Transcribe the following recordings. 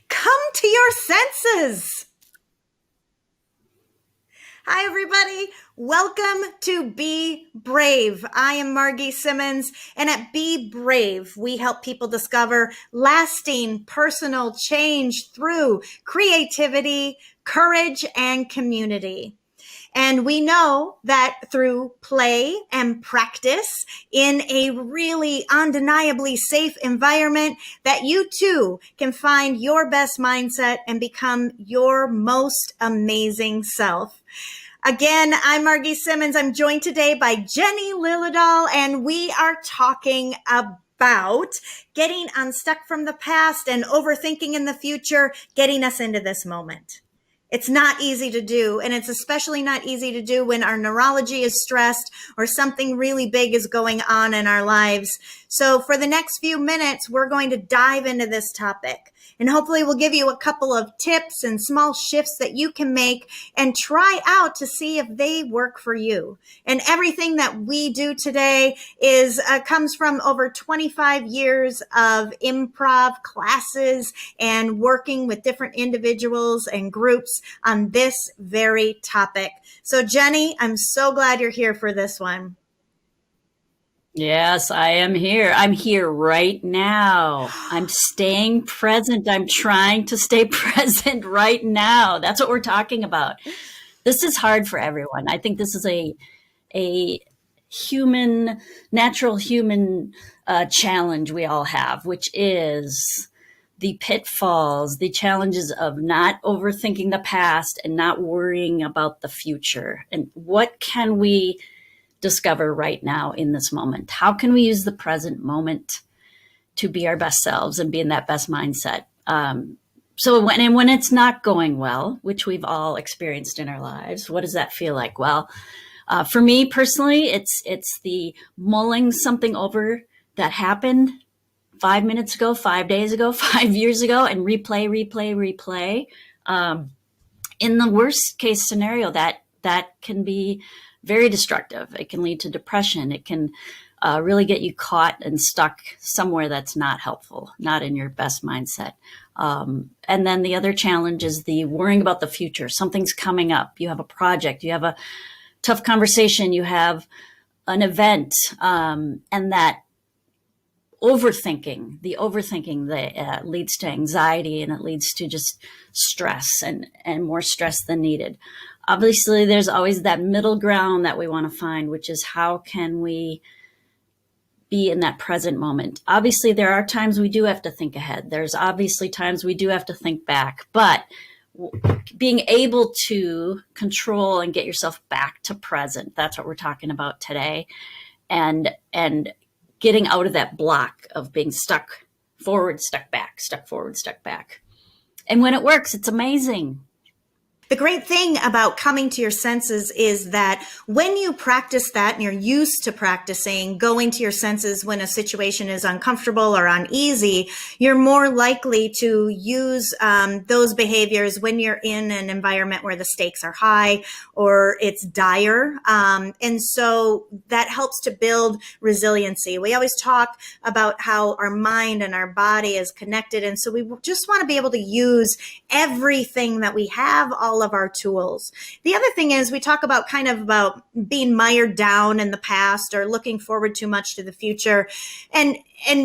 Come to your senses. Hi, everybody. Welcome to Be Brave. I am Margie Simmons, and at Be Brave, we help people discover lasting personal change through creativity, courage, and community. And we know that through play and practice in a really undeniably safe environment, that you too can find your best mindset and become your most amazing self. Again, I'm Margie Simmons. I'm joined today by Jenny Lillidahl, and we are talking about getting unstuck from the past and overthinking in the future, getting us into this moment. It's not easy to do, and it's especially not easy to do when our neurology is stressed or something really big is going on in our lives. So for the next few minutes, we're going to dive into this topic, and hopefully we'll give you a couple of tips and small shifts that you can make and try out to see if they work for you. And everything that we do today comes from over 25 years of improv classes and working with different individuals and groups on this very topic. So Jenny, I'm so glad you're here for this one. Yes, I am here. I'm here right now. I'm staying present. I'm trying to stay present right now. That's what we're talking about. This is hard for everyone. I think this is a human, natural human challenge we all have, which is the pitfalls, the challenges of not overthinking the past and not worrying about the future. And what can we discover right now in this moment? How can we use the present moment to be our best selves and be in that best mindset? So when it's not going well, which we've all experienced in our lives, what does that feel like? Well, for me personally, it's the mulling something over that happened 5 minutes ago, 5 days ago, 5 years ago, and replay. In the worst case scenario, that can be very destructive. It can lead to depression. It can really get you caught and stuck somewhere that's not helpful, not in your best mindset. And then the other challenge is the worrying about the future. Something's coming up. You have a project. You have a tough conversation. You have an event, and that the overthinking that leads to anxiety, and it leads to just stress and more stress than needed. Obviously, there's always that middle ground that we want to find, which is how can we be in that present moment? Obviously, there are times we do have to think ahead. There's obviously times we do have to think back, but being able to control and get yourself back to present, that's what we're talking about today. And getting out of that block of being stuck forward, stuck back, stuck forward, stuck back. And when it works, it's amazing. The great thing about coming to your senses is that when you practice that and you're used to practicing going to your senses when a situation is uncomfortable or uneasy, you're more likely to use those behaviors when you're in an environment where the stakes are high or it's dire. And so that helps to build resiliency. We always talk about how our mind and our body is connected. And so we just want to be able to use everything that we have, all of our tools. The other thing is we talk about about being mired down in the past or looking forward too much to the future. And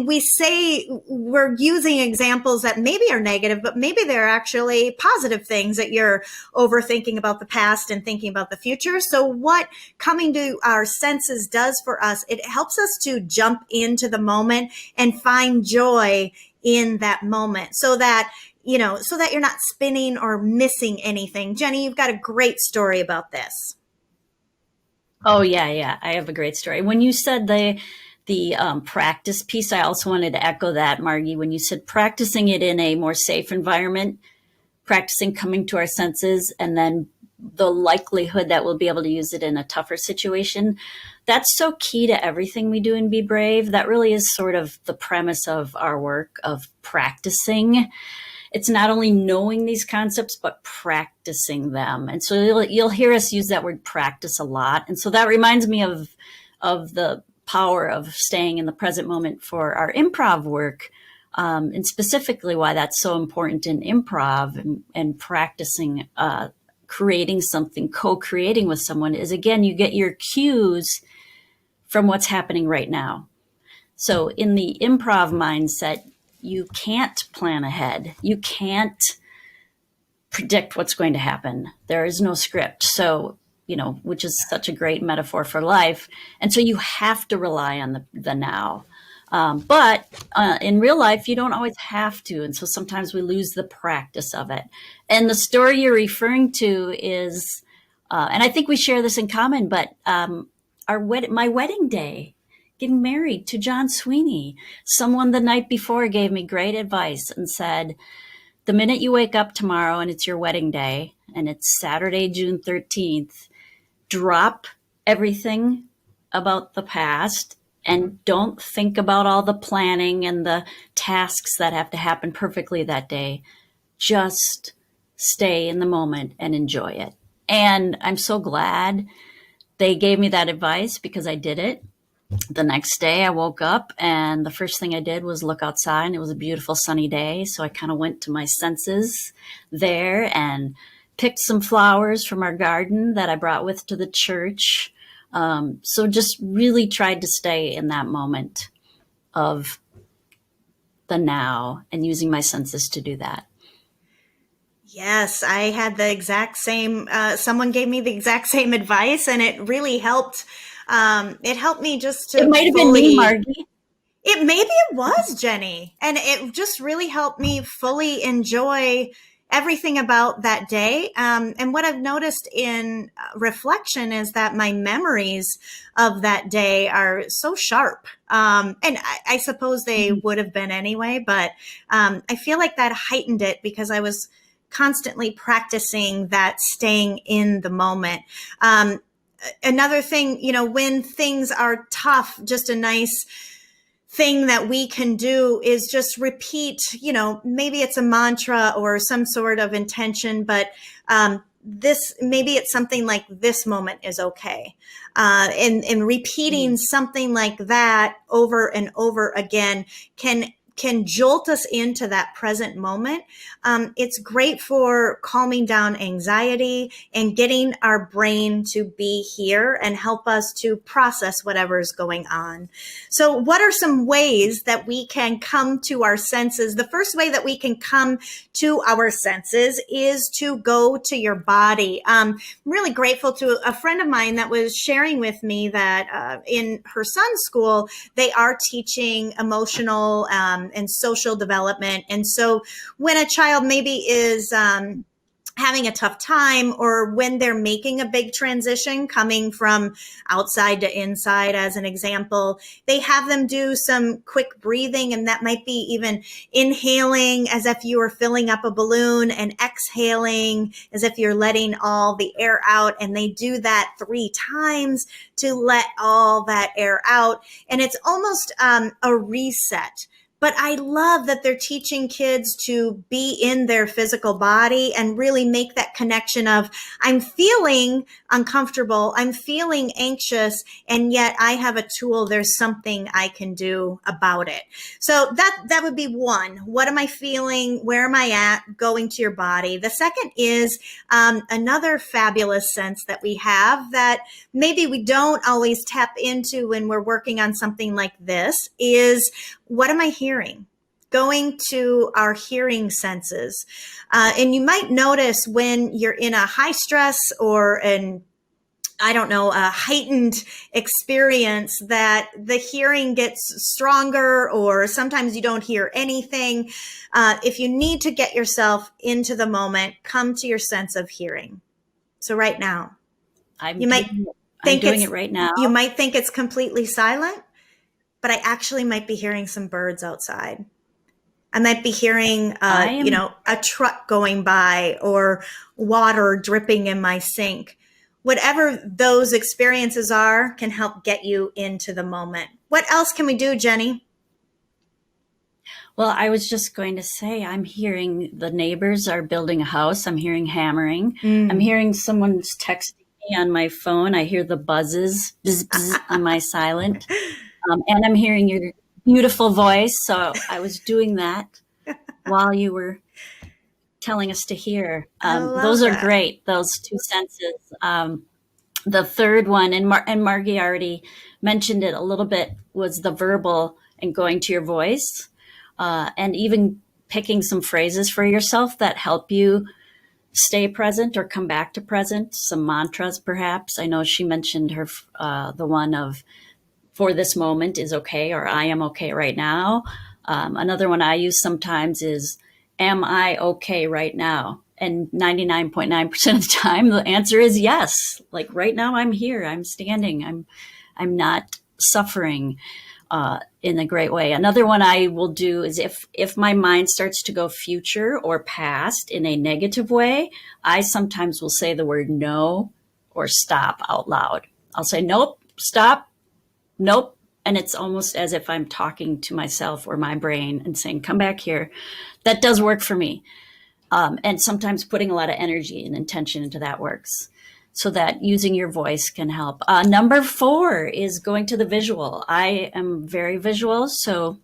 we say we're using examples that maybe are negative, but maybe they're actually positive things that you're overthinking about the past and thinking about the future. So what coming to our senses does for us, it helps us to jump into the moment and find joy in that moment so that you're not spinning or missing anything. Jenny, you've got a great story about this. Oh yeah. I have a great story. When you said the practice piece, I also wanted to echo that, Margie. When you said practicing it in a more safe environment, practicing coming to our senses, and then the likelihood that we'll be able to use it in a tougher situation, that's so key to everything we do in Be Brave. That really is sort of the premise of our work of practicing. It's not only knowing these concepts, but practicing them. And so you'll hear us use that word practice a lot. And so that reminds me of the power of staying in the present moment for our improv work. and specifically why that's so important in improv and practicing creating something, co-creating with someone is, again, you get your cues from what's happening right now. So in the improv mindset, you can't plan ahead. You can't predict what's going to happen. There is no script. So, which is such a great metaphor for life. And so you have to rely on the now. But in real life, you don't always have to. And so sometimes we lose the practice of it. And the story you're referring to is, and I think we share this in common, but my wedding day, getting married to John Sweeney, someone the night before gave me great advice and said, the minute you wake up tomorrow and it's your wedding day and it's Saturday, June 13th, drop everything about the past and don't think about all the planning and the tasks that have to happen perfectly that day. Just stay in the moment and enjoy it. And I'm so glad they gave me that advice because I did it. The next day I woke up and the first thing I did was look outside, and it was a beautiful sunny day. So I kind of went to my senses there and picked some flowers from our garden that I brought with to the church. So just really tried to stay in that moment of the now and using my senses to do that. Yes, I had the exact same, someone gave me the exact same advice, and it really helped. It helped me just to It might have been me, Margie. Maybe it was Jenny, and it just really helped me fully enjoy everything about that day. And what I've noticed in reflection is that my memories of that day are so sharp. And I suppose they would have been anyway, but I feel like that heightened it because I was constantly practicing that staying in the moment. Another thing, when things are tough, just a nice thing that we can do is just repeat, maybe it's a mantra or some sort of intention, but maybe it's something like, this moment is okay. And repeating something like that over and over again can jolt us into that present moment. It's great for calming down anxiety and getting our brain to be here and help us to process whatever is going on. So what are some ways that we can come to our senses? The first way that we can come to our senses is to go to your body. I'm really grateful to a friend of mine that was sharing with me that in her son's school, they are teaching emotional and social development. And so when a child maybe is having a tough time, or when they're making a big transition coming from outside to inside, as an example, they have them do some quick breathing, and that might be even inhaling as if you were filling up a balloon and exhaling as if you're letting all the air out. And they do that 3 times to let all that air out. And it's almost a reset. But I love that they're teaching kids to be in their physical body and really make that connection of, I'm feeling uncomfortable, I'm feeling anxious, and yet I have a tool. There's something I can do about it. So that would be one. What am I feeling? Where am I at? Going to your body. The second is another fabulous sense that we have that maybe we don't always tap into when we're working on something like this is, what am I hearing? Going to our hearing senses. And you might notice when you're in a high stress or a heightened experience that the hearing gets stronger, or sometimes you don't hear anything. If you need to get yourself into the moment, come to your sense of hearing. So right now, I'm doing it right now. You might think it's completely silent, but I actually might be hearing some birds outside. I might be hearing, a truck going by or water dripping in my sink. Whatever those experiences are can help get you into the moment. What else can we do, Jenny? Well, I was just going to say, I'm hearing the neighbors are building a house. I'm hearing hammering. I'm hearing someone's texting me on my phone. I hear the buzzes, bzz, bzz, on my silent. And I'm hearing your beautiful voice. So I was doing that while you were telling us to hear. I love Those are that. great, those two senses. The third one, and Margie already mentioned it a little bit, was the verbal and going to your voice, and even picking some phrases for yourself that help you stay present or come back to present. Some mantras, perhaps. I know she mentioned the one of "for this moment is okay" or "I am okay right now." Another one I use sometimes is "Am I okay right now?" And 99.9% of the time, the answer is yes. Like right now, I'm here. I'm standing. I'm not suffering in a great way. Another one I will do is if my mind starts to go future or past in a negative way, I sometimes will say the word no or stop out loud. I'll say, nope, stop, nope. And it's almost as if I'm talking to myself or my brain and saying, come back here. That does work for me. And sometimes putting a lot of energy and intention into that works, so that using your voice can help. Number 4 is going to the visual. I am very visual, so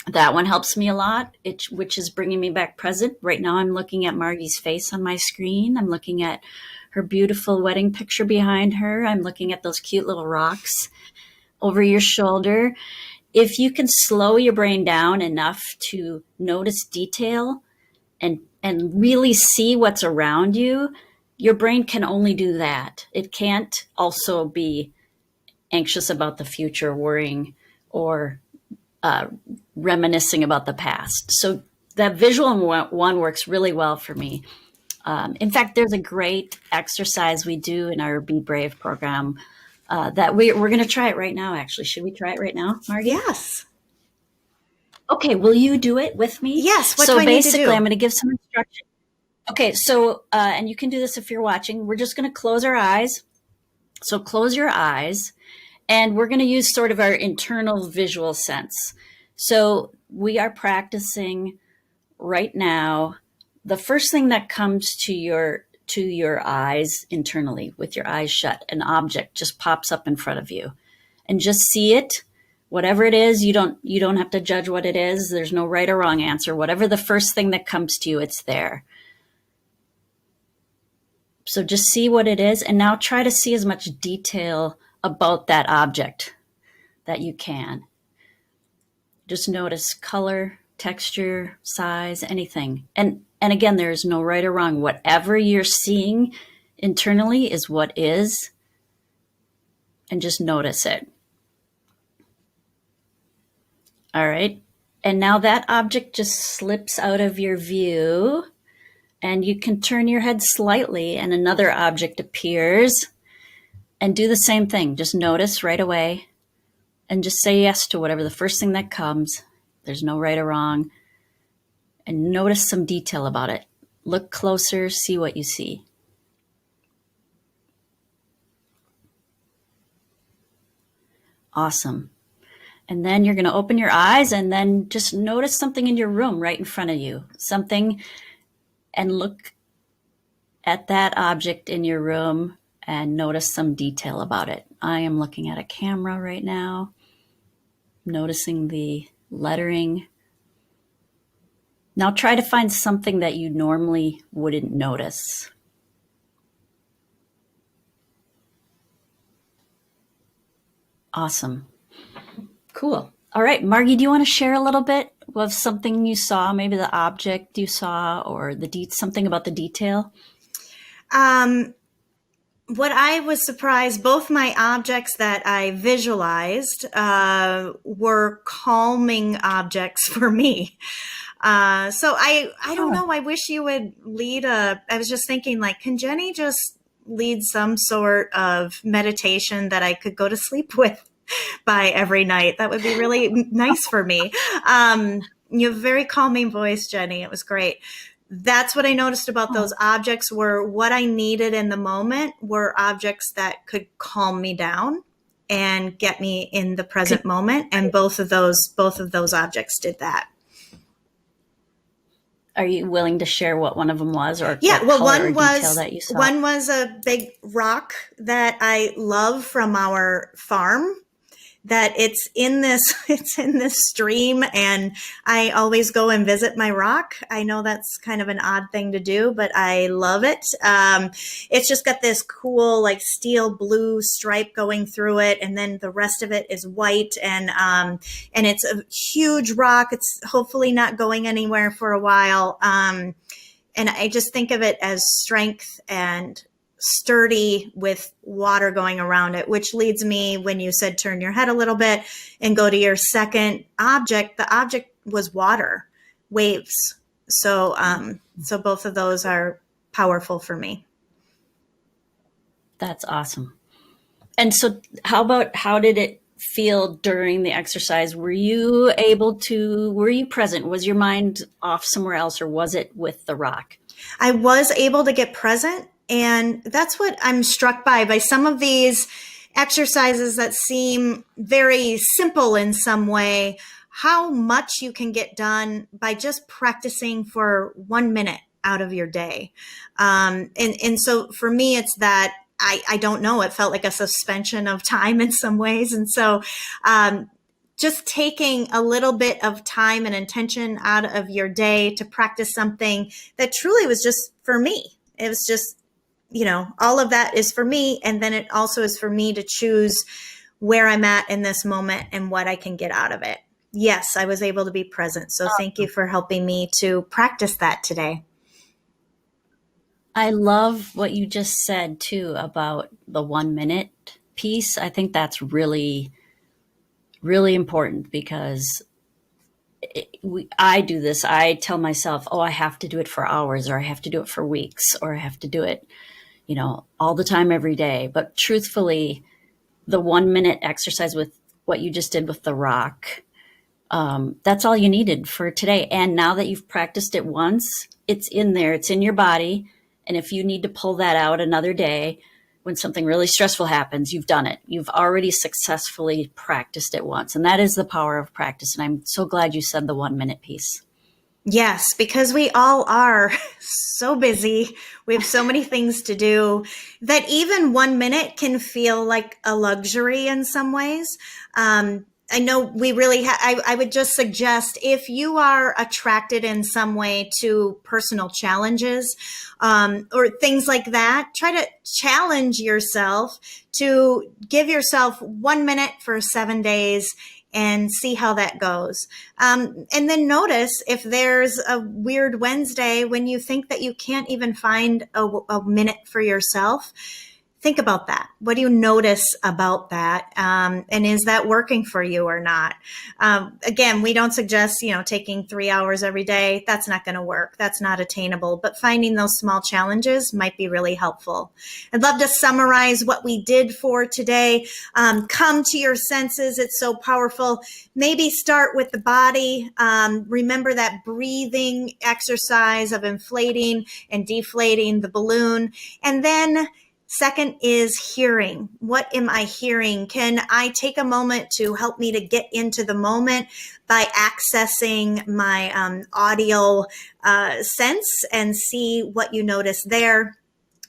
that one helps me a lot, which is bringing me back present. Right now I'm looking at Margie's face on my screen. I'm looking at her beautiful wedding picture behind her. I'm looking at those cute little rocks over your shoulder. If you can slow your brain down enough to notice detail and really see what's around you, your brain can only do that. It can't also be anxious about the future, worrying, or reminiscing about the past. So that visual one works really well for me. In fact, there's a great exercise we do in our Be Brave program that we're going to try it right now, actually. Should we try it right now, Margie? Yes. Okay, will you do it with me? Yes. What so do I need to basically, do? I'm going to give some instructions. Okay, so, and you can do this if you're watching. We're just going to close our eyes. So close your eyes, and we're going to use sort of our internal visual sense. So we are practicing right now. The first thing that comes to your eyes internally, with your eyes shut, an object just pops up in front of you, and just see it. Whatever it is, you don't have to judge what it is. There's no right or wrong answer. Whatever the first thing that comes to you, it's there. So just see what it is, and now try to see as much detail about that object that you can. Just notice color, texture, size, anything. And again, there is no right or wrong. Whatever you're seeing internally is what is, and just notice it. All right. And now that object just slips out of your view, and you can turn your head slightly and another object appears, and do the same thing. Just notice right away and just say yes to whatever the first thing that comes. There's no right or wrong. And notice some detail about it. Look closer, see what you see. Awesome. And then you're going to open your eyes and then just notice something in your room right in front of you. Something, and look at that object in your room and notice some detail about it. I am looking at a camera right now, noticing the lettering. Now try to find something that you normally wouldn't notice. Awesome. Cool. All right, Margie, do you want to share a little bit of something you saw, maybe the object you saw, or something about the detail? What I was surprised, both my objects that I visualized were calming objects for me. So I don't know. I wish you would lead I was just thinking, like, can Jenny just lead some sort of meditation that I could go to sleep with by every night? That would be really nice for me. You have a very calming voice, Jenny. It was great. That's what I noticed about those objects. Were what I needed in the moment were objects that could calm me down and get me in the present moment. And both of those objects did that. Are you willing to share what one of them was, or yeah? Well, one was a big rock that I love from our farm. that it's in this it's in this stream, and I always go and visit my rock. I know that's kind of an odd thing to do, but I love it. It's just got this cool like steel blue stripe going through it, and then the rest of it is white, and it's a huge rock. It's hopefully not going anywhere for a while. And I just think of it as strength and sturdy with water going around it, which leads me when you said turn your head a little bit and go to your second object. The object was water, waves. So both of those are powerful for me. That's awesome. And so how did it feel during the exercise? Were you present? Was your mind off somewhere else, or was it with the rock? I was able to get present. And that's what I'm struck by some of these exercises that seem very simple in some way, how much you can get done by just practicing for 1 minute out of your day. And so for me, it's that I don't know, it felt like a suspension of time in some ways. And so, just taking a little bit of time and intention out of your day to practice something that truly was just for me. It was just, all of that is for me. And then it also is for me to choose where I'm at in this moment and what I can get out of it. Yes, I was able to be present. So thank you for helping me to practice that today. I love what you just said too about the 1 minute piece. I think that's really, really important because I do this. I tell myself, oh, I have to do it for hours, or I have to do it for weeks, or I have to do it, all the time, every day. But truthfully, the 1 minute exercise with what you just did with the rock, that's all you needed for today. And now that you've practiced it once, it's in there, it's in your body. And if you need to pull that out another day, when something really stressful happens, you've done it. You've already successfully practiced it once. And that is the power of practice. And I'm so glad you said the 1 minute piece. Yes, because we all are so busy. We have so many things to do that even 1 minute can feel like a luxury in some ways. I know we really I would just suggest, if you are attracted in some way to personal challenges, or things like that, try to challenge yourself to give yourself 1 minute for 7 days and see how that goes. And then notice if there's a weird Wednesday when you think that you can't even find a minute for yourself. Think about that. What do you notice about that? And is that working for you or not? Again, we don't suggest, taking 3 hours every day. That's not going to work. That's not attainable. But finding those small challenges might be really helpful. I'd love to summarize what we did for today. Come to your senses. It's so powerful. Maybe start with the body. Remember that breathing exercise of inflating and deflating the balloon. And then second is hearing. What am I hearing? Can I take a moment to help me to get into the moment by accessing my audio sense and see what you notice there?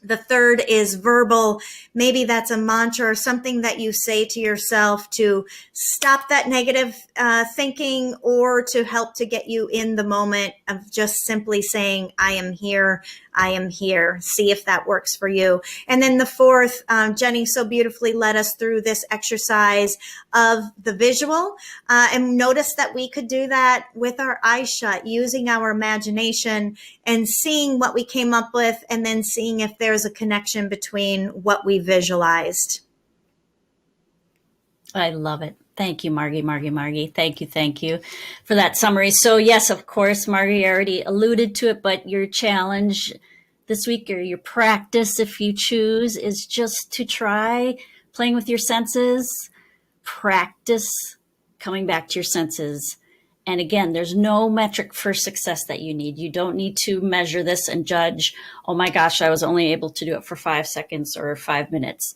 The third is verbal. Maybe that's a mantra or something that you say to yourself to stop that negative thinking, or to help to get you in the moment of just simply saying, I am here. I am here. See if that works for you. And then the fourth, Jenny so beautifully led us through this exercise of the visual. And notice that we could do that with our eyes shut, using our imagination and seeing what we came up with, and then seeing if there's a connection between what we visualized. I love it. Thank you, Margie. Thank you for that summary. So yes, of course, Margie already alluded to it, but your challenge this week, or your practice, if you choose, is just to try playing with your senses, practice coming back to your senses. And again, there's no metric for success that you need. You don't need to measure this and judge, oh my gosh, I was only able to do it for 5 seconds or 5 minutes.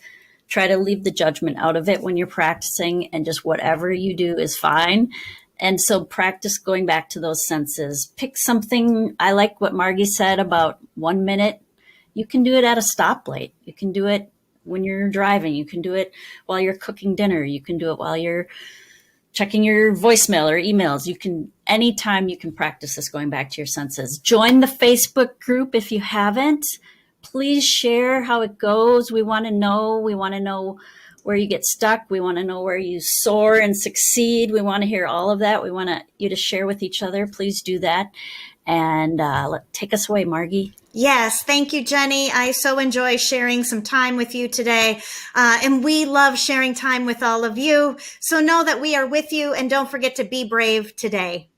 Try to leave the judgment out of it when you're practicing, and just whatever you do is fine. And so practice going back to those senses. Pick something. I like what Margie said about 1 minute. You can do it at a stoplight. You can do it when you're driving. You can do it while you're cooking dinner. You can do it while you're checking your voicemail or emails. You can, anytime you can practice this, going back to your senses. Join the Facebook group if you haven't. Please share how it goes. We want to know. We want to know where you get stuck. We want to know where you soar and succeed. We want to hear all of that. We want you to share with each other. Please do that. And take us away, Margie. Yes, thank you, Jenny. I so enjoy sharing some time with you today. And we love sharing time with all of you. So know that we are with you, and don't forget to be brave today.